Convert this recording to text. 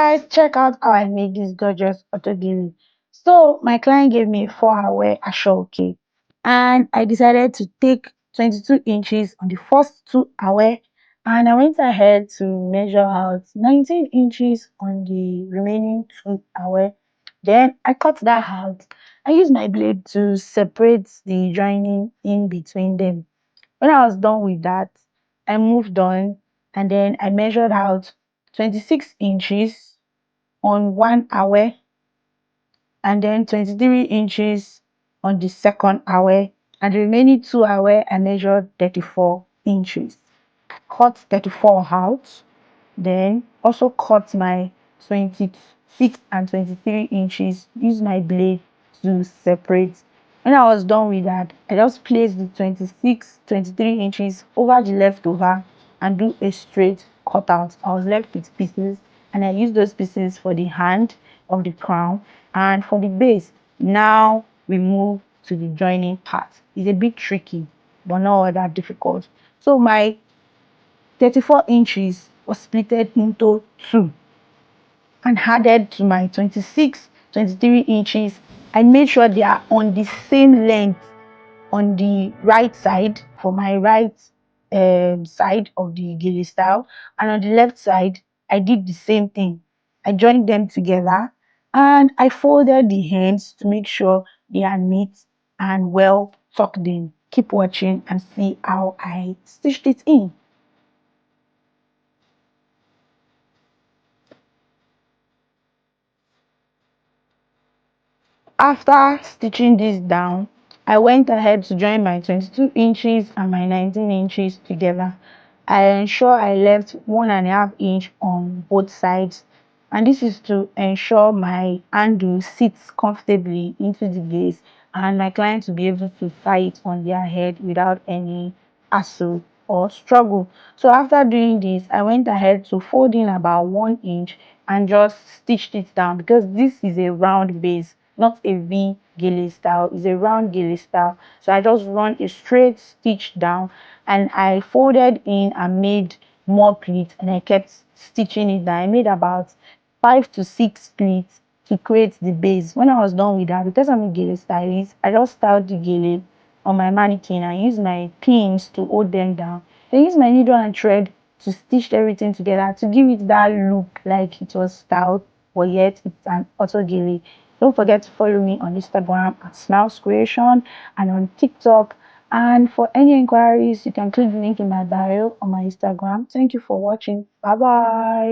guys, check out how I made this gorgeous autogele. So my client gave me 4 hour Aso-oke, and I decided to take 22 inches on the first 2 hour, and I went ahead to measure out 19 inches on the remaining 2 hour. Then I cut that out. I used my blade to separate the joining in between them. When I was done with that, I moved on, and then I measured out 26 inches on 1 hour, and then 23 inches on the second hour, and the remaining 2 hour I measured 34 inches. Cut 34 out, then also cut my 26 and 23 inches, use my blade to separate. When I was done with that, I just placed the 26, 23 inches over the leftover and do a straight cutout. I was left with pieces, and I used those pieces for the hand of the crown and for the base. Now we move to the joining part. It's a bit tricky, but not all that difficult. So my 34 inches was splitted into two and added to my 26, 23 inches. I made sure they are on the same length on the right side for my right side of the Gelestyle, and on the left side I did the same thing. I joined them together and I folded the hands to make sure they are neat and well tucked in. Keep watching and see how I stitched it in. After stitching this down, I went ahead to join my 22 inches and my 19 inches together. I ensure I left 1.5 inch on both sides, and this is to ensure my handle sits comfortably into the base and my client to be able to tie it on their head without any hassle or struggle. So after doing this, I went ahead to fold in about 1 inch and just stitched it down, because this is a round base, not a V gele style. It's a round gele style. So I just run a straight stitch down, and I folded in and made more pleats, and I kept stitching it down. I made about 5 to 6 pleats to create the base. When I was done with that, because I'm a gele stylist, I just styled the gele on my mannequin and use my pins to hold them down. Then use my needle and thread to stitch everything together to give it that look like it was styled, but yet it's an autogele. Don't forget to follow me on Instagram at Smiles Creation and on TikTok. And for any inquiries, you can click the link in my bio on my Instagram. Thank you for watching. Bye bye.